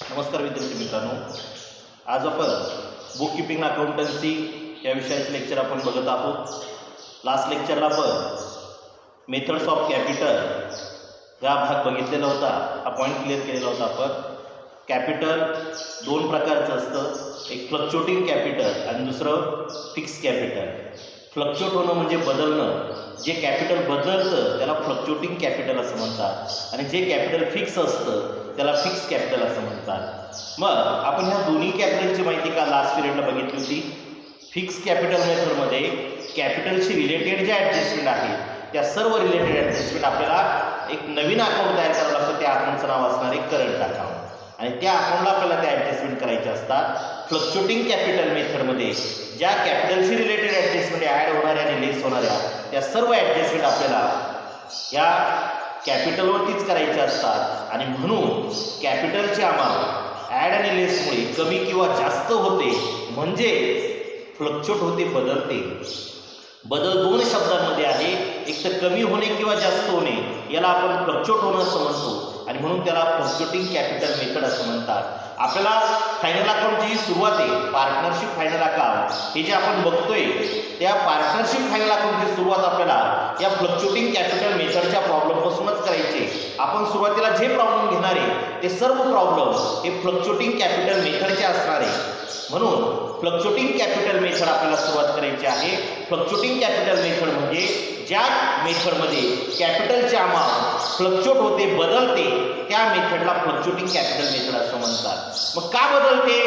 नमस्कार विद्यार्थी मित्रांनो, आज आपण बुक कीपिंग अकाउंटन्सी या विषयाचे लेक्चर आपण बघत आहोत. लास्ट लेक्चरला आपण मेथड्स ऑफ कॅपिटल हा भाग बघितलेला होता. हा पॉईंट क्लिअर केलेला होता. आपण कॅपिटल दोन प्रकारचं असतं, एक फ्लक्च्युएटिंग कॅपिटल आणि दुसरं फिक्स कॅपिटल. फ्लक्च्युएट होणं म्हणजे बदलणं. जे कॅपिटल बदलतं त्याला फ्लक्च्युएटिंग कॅपिटल असं म्हणतात आणि जे कॅपिटल फिक्स असतं त्याला फिक्स कॅपिटल असं म्हणतात. मग आपण ह्या दोन्ही कॅपिटलची माहिती का लास्ट पिरियडला बघितली होती. फिक्स कॅपिटल मेथडमध्ये कॅपिटलशी रिलेटेड जे ॲडजस्टमेंट आहेत त्या सर्व रिलेटेड ॲडजस्टमेंट आपल्याला एक नवीन अकाउंट तयार करावं लागतं. त्या अकाउंटचं नाव असणार आहे करंट अकाउंट आणि त्या अकाउंटला आपल्याला त्या ॲडजस्टमेंट करायचे असतात. फ्लक्च्युएटिंग कॅपिटल मेथडमध्ये ज्या कॅपिटलशी रिलेटेड ॲडजस्टमेंट ॲड होणाऱ्या आणि लेस होणाऱ्या त्या सर्व ॲडजस्टमेंट आपल्याला या कॅपिटलवरतीच करायचे असतात आणि म्हणून कॅपिटलचे अमाऊंट ॲड आणि लेसमुळे कमी किंवा जास्त होते, म्हणजे फ्लक्च्युएट होते, बदलते. बदल दोन शब्दांमध्ये आहे. एक तर कमी होणे किंवा जास्त होणे, याला आपण फ्लक्च्युएट होणं असं म्हणतो आणि म्हणून त्याला फ्लक्च्युएटिंग कॅपिटल मेथड असं म्हणतात. आपल्याला फायनल अकाउंटची जी सुरुवात आहे, पार्टनरशिप फायनल अकाउंट हे जे आपण बघतोय, त्या पार्टनरशिप फायनल अकाउंटची सुरुवात आपल्याला या फ्लक्च्युएटिंग कॅपिटल मेथडच्या प्रॉब्लेमपासूनच करायचे. आपण सुरुवातीला जे प्रॉब्लेम घेणार आहे ते सर्व प्रॉब्लेम हे फ्लक्च्युएटिंग कॅपिटल मेथडचे असणार आहे. म्हणून फ्लक्च्युएटिंग कॅपिटल मेथड आपल्याला सुरुवात करायची आहे. फ्लक्च्युएटिंग कॅपिटल मेथड म्हणजे ज्या मेथडमध्ये कॅपिटलचे अमाऊंट फ्लक्च्युएट होते, बदलते, त्या मेथडला फ्लक्च्युएटिंग कॅपिटल मेथड असं म्हणतात. मग का बदलते?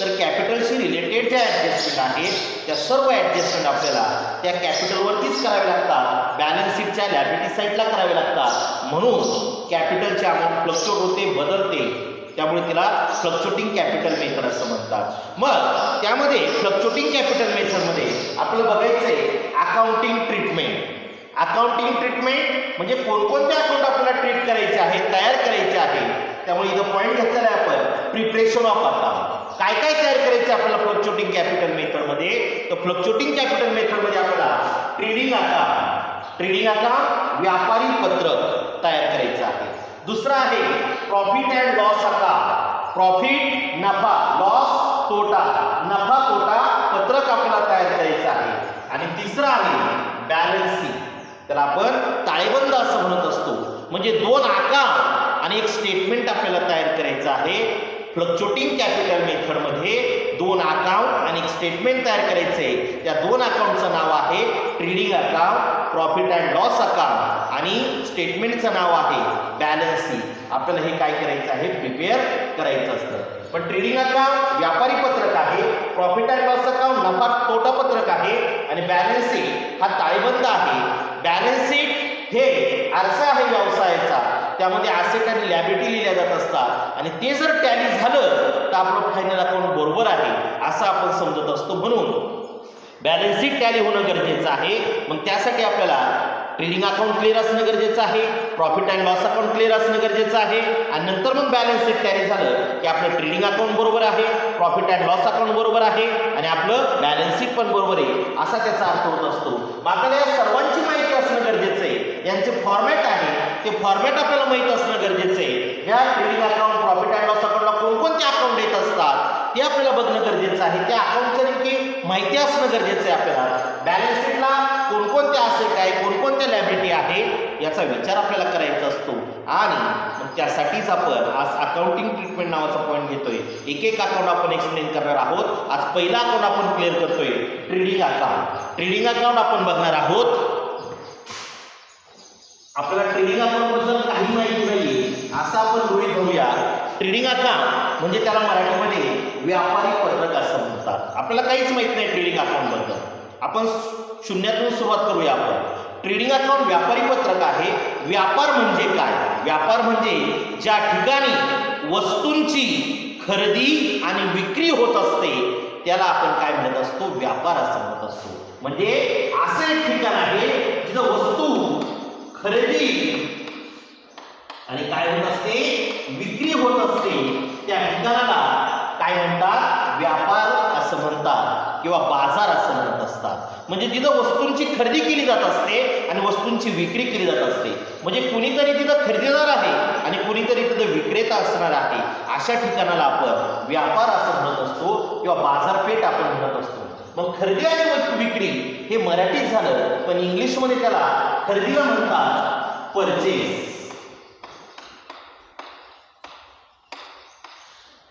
तर कॅपिटलशी रिलेटेड ज्या ॲडजस्टमेंट आहेत त्या सर्व ॲडजस्टमेंट आपल्याला त्या कॅपिटलवरतीच करावे लागतात. बॅलन्स शीटच्या लॅबिलिटी साईडला करावे लागतात. म्हणून कॅपिटलचे अमाऊंट फ्लक्च्युएट होते, बदलते, त्यामुळे तिला फ्लक्च्युएटिंग कॅपिटल मेथड असं म्हणतात. मग त्यामध्ये फ्लक्च्युएटिंग कॅपिटल मेथडमध्ये आपल्याला बघायचं आहे अकाउंटिंग ट्रीटमेंट. अकाउंटिंग ट्रीटमेंट म्हणजे कोणकोणते अकाउंट आपल्याला ट्रीट करायचे आहे, तयार करायचे आहे. त्यामुळे इथं पॉईंट घेतलेला आहे आपण प्रिपरेशन ऑफ अकाउंट. काय काय तयार करायचे आपल्याला फ्लक्च्युएटिंग कॅपिटल मेथडमध्ये? तर फ्लक्च्युएटिंग कॅपिटल मेथडमध्ये आपल्याला ट्रेडिंग अकाउंट व्यापारी पत्रक तयार करायचं आहे. दुसरा आहे profit and loss account. Profit नफा, लॉस तोटा, नफा तोटा पत्रक आपल्याला तयार करायचं आहे. आणि तिसरा आहे बॅलन्स शीट, त्याला आपण ताळेबंद असं म्हणत असतो. म्हणजे दोन अकाउंट आणि एक स्टेटमेंट आपल्याला तयार करायचं आहे. फ्लक्च्युएटिंग कॅपिटल मेथडमध्ये दोन अकाउंट आणि एक स्टेटमेंट तयार करायचे. त्या दोन अकाउंटचं नाव आहे trading account, profit and loss account, आणि स्टेटमेंटचं नाव आहे बॅलन्स शीट. आपल्याला हे काय करायचं आहे, प्रिपेअर करायचं असतं. पण ट्रेडिंग अकाउंट व्यापारी पत्रक आहे, प्रॉफिट अँड लॉस अकाउंट नफा तोटा पत्रक आहे आणि बॅलन्स शीट हा ताळेबंद आहे. बॅलन्स शीट हे आरसा आहे व्यवसायाचा, त्यामध्ये ॲसेट आणि लॅबिलिटी लिहिल्या जात असतात आणि ते जर टॅली झालं तर आपलं फायनल अकाउंट बरोबर आहे असं आपण समजत असतो. म्हणून बॅलन्स शीट टॅली होणं गरजेचं आहे. मग त्यासाठी आपल्याला ट्रेडिंग अकाउंट क्लिअर असणं गरजेचं आहे, profit and loss account clear असणं गरजेचं आहे आणि नंतर मग बॅलन्स शीट टॅली झालं की आपलं ट्रेडिंग अकाउंट बरोबर आहे, प्रॉफिट अँड लॉस अकाउंट बरोबर आहे आणि आपलं बॅलन्स शीट पण बरोबर आहे असा त्याचा अर्थ होत असतो. मग आपल्याला या सर्वांची माहिती असणं गरजेचं आहे. यांचे फॉर्मॅट आहे ते फॉर्मॅट आपल्याला माहित असणं गरजेचं आहे. या trading account, profit and loss अकाउंटला कोणकोणते अकाउंट येत असतात ते आपल्याला बघणं गरजेचं आहे. त्या अकाउंटची नेमकी माहिती असणं गरजेचं आहे आपल्याला. बॅलन्स शीटला कोणकोणते असेट आहे, कोणकोणत्या लॅबिलिटी आहे याचा विचार आपल्याला करायचा असतो. आणि मग त्यासाठीच आपण आज अकाउंटिंग ट्रीटमेंट नावाचा पॉईंट घेतोय. एक एक अकाउंट आपण एक्सप्लेन करणार आहोत. आज पहिला अकाउंट आपण क्लिअर करतोय, ट्रेडिंग अकाउंट. ट्रेडिंग अकाउंट आपण बघणार आहोत. आपल्याला ट्रेडिंग अकाउंट बद्दल काही माहिती नाही असं आपण गृहीत धरूया. ट्रेडिंग अकाउंट म्हणजे त्याला मराठीमध्ये व्यापारी पत्रक असं म्हणतात. आपल्याला काहीच माहित नाही ट्रेडिंग अकाउंट बद्दल. आपण शून्यातून सुरुवात करूया. आपण ट्रेडिंग अकाउंट व्यापारी पत्रक आहे. व्यापार म्हणजे काय? व्यापार म्हणजे ज्या ठिकाणी वस्तूंची खरेदी आणि विक्री होत असते त्याला आपण काय म्हणत असतो, व्यापार असं म्हणत असतो. म्हणजे असं एक ठिकाण आहे जिथं वस्तू खरेदी आणि काय होत असते, विक्री होत असते. त्या ठिकाणाला काय म्हणतात, व्यापार असं म्हणतात किंवा बाजार असं म्हणत असतात. म्हणजे तिथं वस्तूंची खरेदी केली जात असते आणि वस्तूंची विक्री केली जात असते. म्हणजे कुणीतरी तिथं खरेदीदार आहे आणि कुणीतरी तिथे विक्रेता असणार आहे, अशा ठिकाणाला आपण व्यापार असं म्हणत असतो किंवा बाजारपेठ आपण म्हणत असतो. मग खरेदी आणि विक्री हे मराठीत झालं, पण इंग्लिशमध्ये त्याला खरेदीला म्हणतात परचेस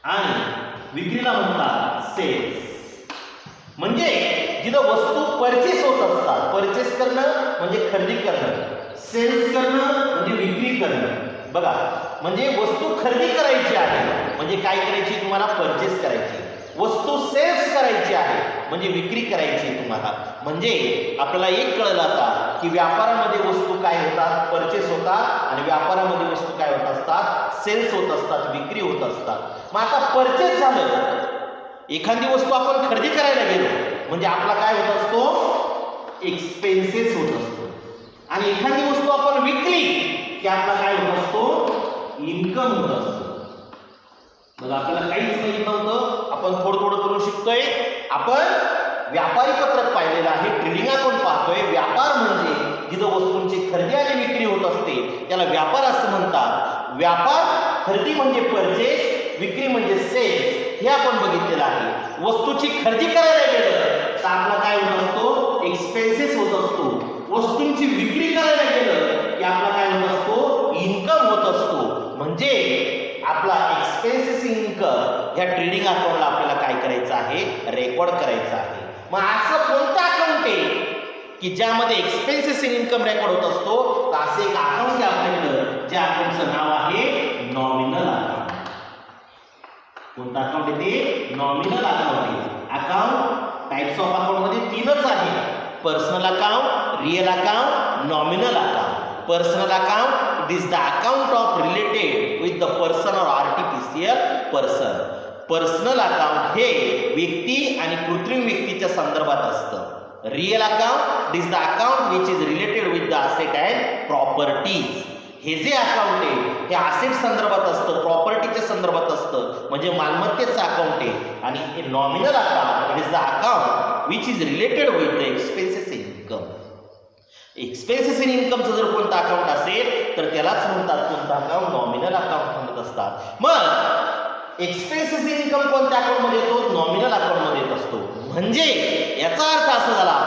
आणि विक्रीला म्हणतात सेल्स. म्हणजे जिथं वस्तू परचेस होत असतात, परचेस करणं म्हणजे खरेदी करणं, सेल्स करणं म्हणजे विक्री करणं. बघा, म्हणजे वस्तू खरेदी करायची आहे म्हणजे काय करायची तुम्हाला, परचेस करायची. वस्तू सेल्स करायची आहे म्हणजे विक्री करायची तुम्हाला. म्हणजे आपल्याला एक कळलं आता की व्यापारामध्ये वस्तू काय होतात, परचेस होतात, आणि व्यापारामध्ये वस्तू काय होत असतात, सेल्स होत असतात, विक्री होत असतात. मग आता परचेस झालं, एखादी वस्तू आपण खरेदी करायला गेलो म्हणजे आपला काय होत असतो, एक्सपेन्सेस होत असतो. आणि एखादी वस्तू आपण विकली की आपला काय होत असतो, इन्कम होत असतो. मग आपल्याला काहीच माहित नव्हतं, आपण थोडं थोडं करून शिकतोय. आपण व्यापारी पत्रक पाहिलेलं आहे, ट्रेडिंग अकाउंट पाहतोय. व्यापार म्हणजे जिथं वस्तूंची खरेदी आणि विक्री होत असते त्याला व्यापार असं म्हणतात. व्यापार, खरेदी म्हणजे परचेस, विक्री म्हणजे सेल्स, हे आपण बघितलेलं आहे. वस्तूची खरेदी करायला गेलं तर आपला काय होत असतो, एक्सपेन्सेस होत असतो. वस्तूंची विक्री करायला गेलं की आपला काय होत असतो, इन्कम होत असतो. म्हणजे आपला एक्सपेन्सेस इन्कम ह्या ट्रेडिंग अकाउंटला आपल्याला काय करायचं आहे, रेकॉर्ड करायचं आहे. मग असं कोणतं अकाउंट आहे की ज्यामध्ये एक्सपेन्सेस इन्कम रेकॉर्ड होत असतो, तर असं एक अकाउंट आहे आपल्याकडं, ज्या अकाउंटचं नाव आहे नॉमिनल अकाउंट. कोणतं अकाउंट आहे ते, नॉमिनल अकाउंट आहे. अकाउंट टाइप्स ऑफ अकाउंट मध्ये तीनच आहे, personal account, real account, nominal account. Personal account, it is the account of related with the person or artificial person. Personal account हे व्यक्ती आणि कृत्रिम व्यक्तीच्या संदर्भात असतं. Real account is the account which is related with the asset and properties. हे जे account आहे हे असेट संदर्भात असतं, प्रॉपर्टीच्या संदर्भात असतं, म्हणजे मालमत्तेचं अकाउंट आहे. आणि हे nominal account is the account which is related with the expenses income. Expenses in इन्कमचं जर कोणतं अकाउंट असेल तर त्यालाच म्हणतात कोणतं अकाउंट, नॉमिनल अकाउंट म्हणत असतात. मग एक्सपेन्सेस इन इन्कम कोणत्या अकाउंटमध्ये येतो, नॉमिनल अकाउंटमध्ये येत असतो. म्हणजे याचा अर्थ असा झाला,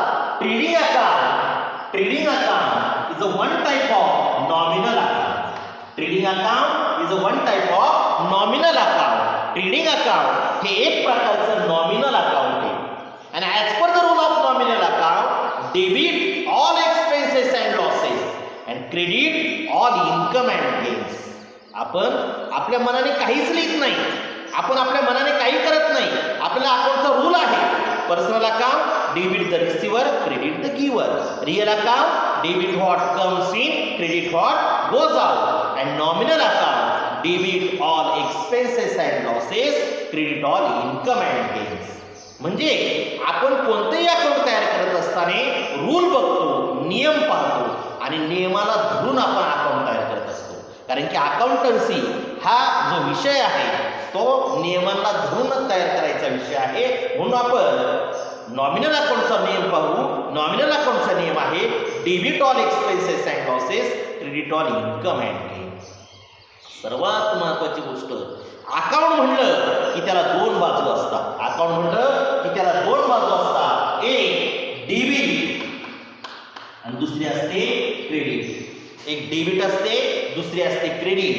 trading account is a one type of nominal account. Trading account is a one type of nominal account. Trading account हे एक प्रकारचं नॉमिनल अकाउंट आहे. आणि as per the rule of nominal account, debit all expenses and losses and credit all income and gains. आपण आपल्या मनाने काहीच लिहित नाही, आपण आपल्या मनाने काही करत नाही. आपल्या अकाउंटचा रूल आहे, personal account debit the receiver, credit the giver. Real account debit what comes in, credit what goes out. And nominal account debit all expenses and losses, credit all income and gains. म्हणजे आपण कोणतेही account तयार करत असताना rule बघतो, नियम पाहतो आणि नियमाला धरून आपण अकाउंट तयार करत असतो. कारण की अकाउंटन्सी हा जो विषय आहे तो नियमांना धरूनच तयार करायचा विषय आहे. म्हणून आपण नॉमिनल अकाउंटचा नियम पाहू. नॉमिनल अकाउंटचा नियम आहे debit all expenses and losses, credit all income and gains. सर्वात महत्वाची गोष्ट, अकाउंट म्हटलं की त्याला दोन बाजू असतात. अकाउंट म्हटलं की त्याला दोन बाजू असतात, एक डेबिट आणि दुसरी असते क्रेडिट. एक डेबिट असते, दुसरी असते क्रेडिट.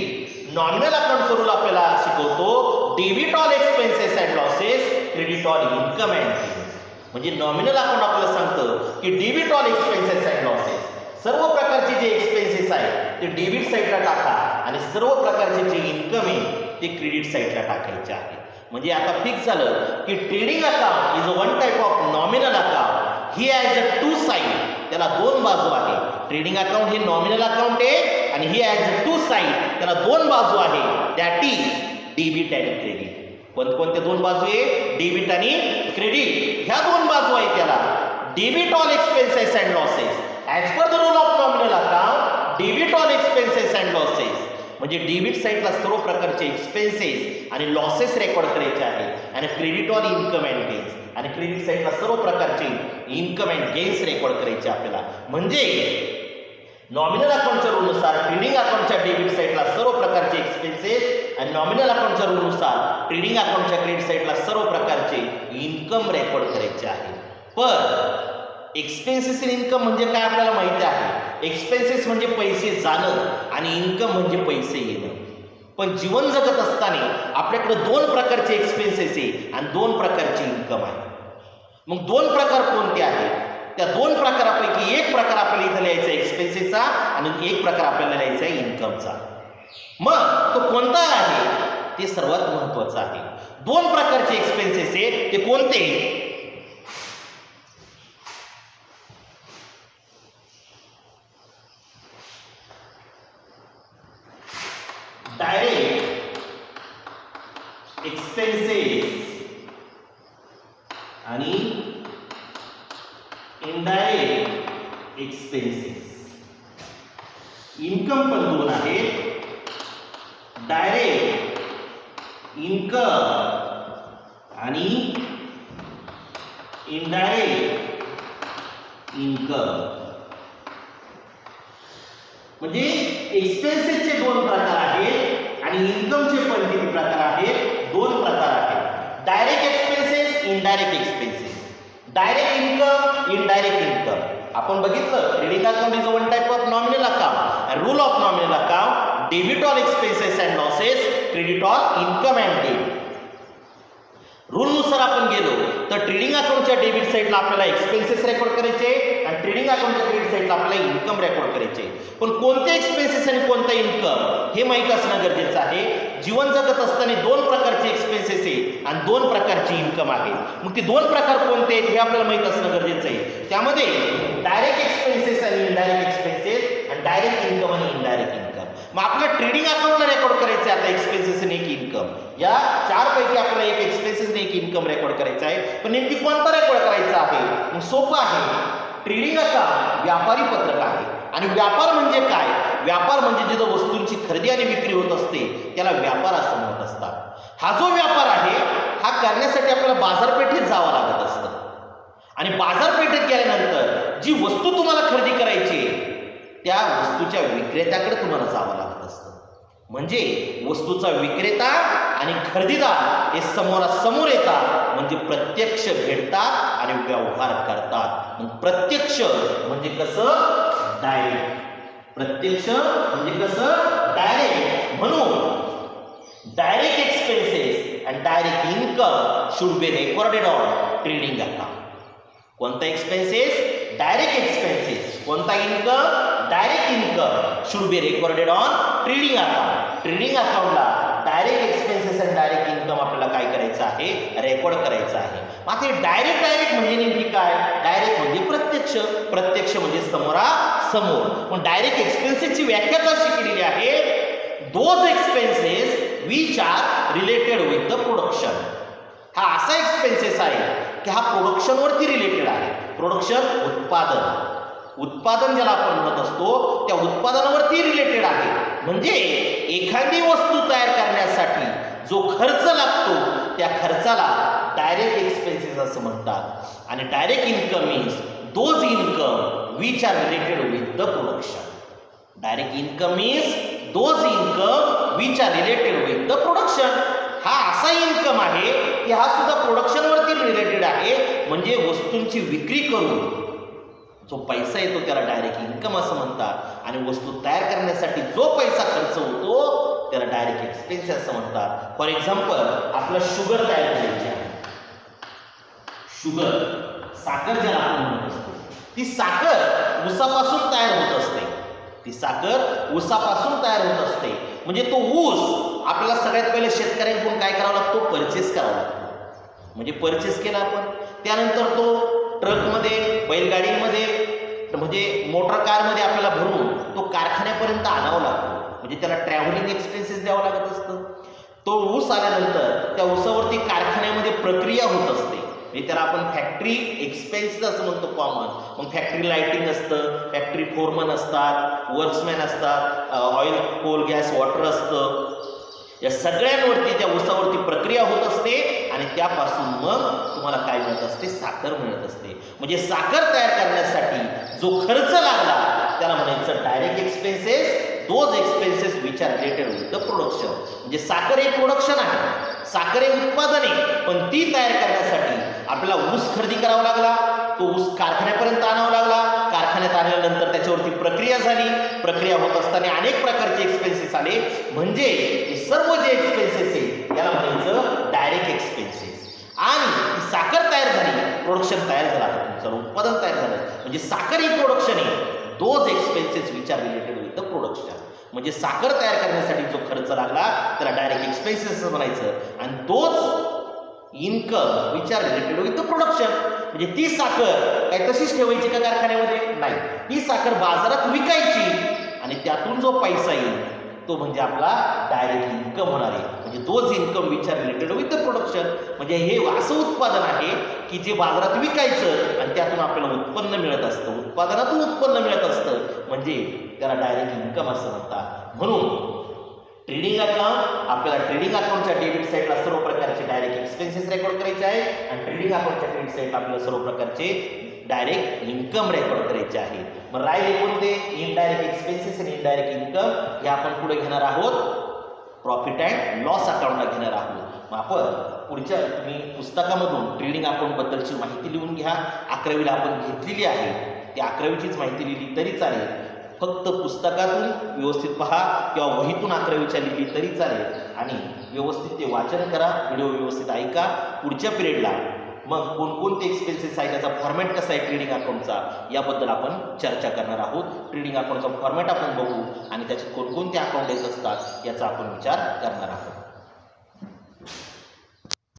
नॉमिनल अकाउंट रूल आपल्याला शिकवतो debit all expenses and losses, credit all income and gains. म्हणजे नॉमिनल अकाउंट आपल्याला सांगतं की debit all expenses and losses, सर्व प्रकारचे जे एक्सपेन्सेस आहेत ते डेबिट साईडला टाका आणि सर्व प्रकारचे जे इन्कम आहे ते क्रेडिट साईडला टाकायचे आहे. म्हणजे आता फिक्स झालं की trading account is a one type of nominal account. He has a two side, त्याला दोन बाजू आहे. ट्रेडिंग अकाउंट हे नॉमिनल अकाउंट आहे आणि he has a two side, त्याला दोन बाजू आहे. That is debit and credit. कोणत्या दोन बाजू आहे, डेबिट आणि क्रेडिट. ह्या दोन बाजू आहेत त्याला. Debit all expenses and losses, as per the rule of nominal account debit all expenses and losses. म्हणजे डेबिट साईडला सर्व प्रकारचे एक्सपेन्सेस आणि लॉसेस रेकॉर्ड करायचे आहे. आणि credit all income and gains, आणि क्रेडिट साईडला सर्व प्रकारचे इन्कम अँड गेन्स रेकॉर्ड करायचे आपल्याला. म्हणजे नॉमिनल अकाउंटच्या रूलनुसार ट्रेडिंग अकाउंटच्या डेबिट साईडला सर्व प्रकारचे एक्सपेन्सेस आणि नॉमिनल अकाउंटच्या रूलनुसार ट्रेडिंग अकाउंटच्या क्रेडिट साईडला सर्व प्रकारचे इन्कम रेकॉर्ड करायचे आहे. पण एक्सपेन्सेस इन इन्कम म्हणजे काय आपल्याला माहिती आहे. एक्सपेन्सेस म्हणजे पैसे जाणं आणि इन्कम म्हणजे पैसे येणं. पण जीवन जगत असताना आपल्याकडे दोन प्रकारचे एक्सपेन्सेस आहे आणि दोन प्रकारचे इन्कम आहे. मग दोन प्रकार कोणते आहेत? त्या दोन प्रकारापैकी एक प्रकार आपल्याला इथं लिहायचा एक्सपेन्सेसचा आणि एक प्रकार आपल्याला लिहायचा आहे इन्कमचा. मग तो कोणता आहे ते सर्वात महत्वाचं आहे. दोन प्रकारचे एक्सपेन्सेस आहे ते कोणते? डायरेक्ट एक्सपेन्सेस आणि इनडायरेक्ट एक्सपेन्सेस. इन्कम पण दोन आहेत. डायरेक्ट इन्कम आणि इनडायरेक्ट इन्कम. म्हणजे एक्सपेन्सेसचे दोन प्रकार आहेत आणि इन्कमचे पण किती प्रकार आहेत? दोन प्रकार आहेत. Direct expenses, indirect expenses. Direct income, indirect income. आपण बघितलं trading account is one type of nominal account and rule of nominal account, debit all expenses and losses, credit all income and debt. Rule नुसार आपण गेलो तर trading अकाउंटच्या debit साईडला आपल्याला expenses record करायचे आणि ट्रेडिंग अकाउंटच्या क्रेडिट साईडला आपल्याला इन्कम रेकॉर्ड करायचे. पण कोणते एक्सपेन्सेस आणि कोणता इन्कम हे माहीत असणं गरजेचं आहे. जीवन जगत असताना दोन प्रकारचे एक्सपेन्सेस आहे आणि दोन प्रकारची इन्कम आहे. मग ते दोन प्रकार कोणते आहेत हे आपल्याला माहीत असणं गरजेचं आहे. त्यामध्ये डायरेक्ट एक्सपेन्सेस आणि इनडायरेक्ट एक्सपेन्सेस आणि डायरेक्ट इन्कम आणि इनडायरेक्ट इन्कम. मग आपल्याला ट्रेडिंग अकाउंटला रेकॉर्ड करायचं आहे आता एक्सपेन्सेस आणि एक इन्कम. या चार पैकी आपल्याला एक एक्सपेन्सेस आणि एक इन्कम रेकॉर्ड करायचं आहे. पण नेमकी कोणता रेकॉर्ड करायचा आहे? मग सोपं आहे. ट्रेडिंग अकाउंट व्यापारी पत्रक आहे. आणि व्यापार म्हणजे काय? व्यापार म्हणजे जिथं वस्तूंची खरेदी आणि विक्री होत असते त्याला व्यापार असं म्हणत असतात. हा जो व्यापार आहे हा करण्यासाठी आपल्याला बाजारपेठेत जावं लागत असतं आणि बाजारपेठेत गेल्यानंतर जी वस्तू तुम्हाला खरेदी करायची त्या वस्तूच्या विक्रेत्याकडे तुम्हाला जावं लागत असतं. म्हणजे वस्तूचा विक्रेता आणि खरेदीदार हे समोरासमोर येतात म्हणजे प्रत्यक्ष भेटतात आणि व्यवहार करतात. मग प्रत्यक्ष म्हणजे कसं? डायरेक्ट. प्रत्यक्ष म्हणजे कसं? डायरेक्ट. म्हणून direct expenses and direct income should be recorded on trading account. कोणता एक्सपेन्सेस? Direct expenses. कोणता income? Direct income should be recorded on trading account. Trading अकाउंटला डायरेक्ट एक्सपेन्सेस आणि डायरेक्ट इन्कम आपल्याला काय करायचं आहे? रेकॉर्ड करायचं आहे. मग ते डायरेक्ट म्हणजे नेमकी काय? डायरेक्ट म्हणजे प्रत्यक्ष, प्रत्यक्ष म्हणजे समोरासमोर. मग डायरेक्ट एक्सपेन्सेसची व्याख्या कशी केलेली आहे? Those expenses which are related with the production. हा असा एक्सपेन्सेस आहे की हा प्रोडक्शनवरती रिलेटेड आहे. प्रोडक्शन उत्पादन. उत्पादन ज्याला आपण म्हणत असतो त्या उत्पादनावरती रिलेटेड आहे. म्हणजे एखादी वस्तू तयार करण्यासाठी जो खर्च लागतो त्या खर्चाला डायरेक्ट एक्सपेन्सेस असं म्हणतात. आणि direct income means those income which are related with the production. Direct income means those income which are related with the production. हा असा इन्कम आहे की हा सुद्धा प्रोडक्शनवरती रिलेटेड आहे. म्हणजे वस्तूंची विक्री करून जो पैसा येतो त्याला डायरेक्ट इन्कम असं म्हणतात आणि वस्तू तयार करण्यासाठी जो पैसा खर्च होतो त्याला डायरेक्ट एक्सपेन्सेस असं म्हणतात. फॉर एक्झाम्पल आपलं शुगर तयार करायची आहे. शुगर, साखर ज्याला आपण म्हणत असतो, ती साखर ऊसापासून तयार होत असते. ती साखर ऊसापासून तयार होत असते. म्हणजे तो ऊस आपल्याला सगळ्यात पहिले शेतकऱ्यांकडून काय करावा लागतो? परचेस करावा लागतो. म्हणजे परचेस केला आपण, त्यानंतर तो ट्रकमध्ये, बैलगाडीमध्ये म्हणजे मोटर कारमध्ये आपल्याला भरून तो कारखान्यापर्यंत आणावा लागतो. म्हणजे त्याला ट्रॅव्हलिंग एक्सपेन्सेस द्यावं लागत असतं. तो ऊस आल्यानंतर त्या ऊसावरती कारखान्यामध्ये प्रक्रिया होत असते. म्हणजे त्याला आपण फॅक्टरी एक्सपेन्सेस असं म्हणतो कॉमन. मग फॅक्टरी लाईटिंग असतं, फॅक्टरी फोरमन असतात, वर्क्समॅन असतात, ऑइल, कोल, गॅस, वॉटर असतं. या सगळ्यांवरती त्या ऊसावरती प्रक्रिया होत असते आणि त्यापासून मग तुम्हाला काय मिळत असते, साखर मिळत असते. म्हणजे साखर तयार करण्यासाठी जो खर्च लागला त्याला म्हणायचं direct expenses, those expenses which are related with the production. म्हणजे साखर हे प्रोडक्शन आहे, साखर हे उत्पादन आहे, पण ती तयार करण्यासाठी आपल्याला ऊस खरेदी करावा लागला, तो ऊस कारखान्यापर्यंत आणावा लागला, कारखान्यात आणल्यानंतर त्याच्यावरती प्रक्रिया झाली, प्रक्रिया होत असताना अनेक प्रकारचे एक्सपेन्सेस आले. म्हणजे हे सर्व जे एक्सपेन्सेस आहे याला म्हणायचं डायरेक्ट एक्सपेन्सेस. आणि ती साखर तयार झाली, प्रोडक्शन तयार झाला, तुमचं उत्पादन तयार झालं, म्हणजे साखर ही प्रोडक्शन आहे, those expenses which are related with the production. म्हणजे साखर तयार करण्यासाठी जो खर्च लागला त्याला डायरेक्ट एक्सपेन्सेस म्हणायचं, आणि तोच income which are related with the production. म्हणजे ती साखर काय तशीच ठेवायची का कारखान्यामध्ये? नाही, ती साखर बाजारात विकायची आणि त्यातून जो पैसा येईल तो म्हणजे आपला डायरेक्ट इन्कम होणार आहे. म्हणजे those income which are related with the production. म्हणजे हे असं उत्पादन आहे की जे बाजारात विकायचं आणि त्यातून आपल्याला उत्पन्न मिळत असतं, उत्पादनातून उत्पन्न मिळत असतं, म्हणजे त्याला डायरेक्ट इन्कम असं म्हणतात. म्हणून ट्रेडिंग अकाउंट, आपल्याला ट्रेडिंग अकाउंटच्या डेबिट साईडला सर्व प्रकारचे डायरेक्ट एक्सपेन्सेस रेकॉर्ड करायचे आहे आणि ट्रेडिंग अकाउंटच्या क्रेडिट साईडला आपल्याला सर्व प्रकारचे डायरेक्ट इन्कम रेकॉर्ड करायचे आहे. मग राहिले कोणते? इनडायरेक्ट एक्सपेन्सेस आणि इनडायरेक्ट इन्कम. हे आपण पुढे घेणार आहोत प्रॉफिट अँड लॉस अकाउंटला घेणार आहोत. मग आपण पुढच्या तुम्ही पुस्तकामधून ट्रेडिंग अकाउंट बद्दलची माहिती लिहून घ्या. 11वीला आपण घेतलेली आहे, ती 11वीचीच माहिती लिहिली तरी चालेल. फक्त पुस्तकातून व्यवस्थित पहा किंवा वहीतून 11वीच्या लिहिली तरी चालेल आणि व्यवस्थित ते वाचन करा, व्हिडिओ व्यवस्थित ऐका. पुढच्या पिरियडला मग कोणकोणते एक्सपेन्सेस आहे, त्याचा फॉर्मॅट कसा आहे ट्रेडिंग अकाउंटचा, याबद्दल आपण चर्चा करणार आहोत. ट्रेडिंग अकाउंटचा फॉर्मॅट आपण बघू आणि त्याचे कोणकोणते अकाउंट येत असतात याचा आपण विचार करणार आहोत.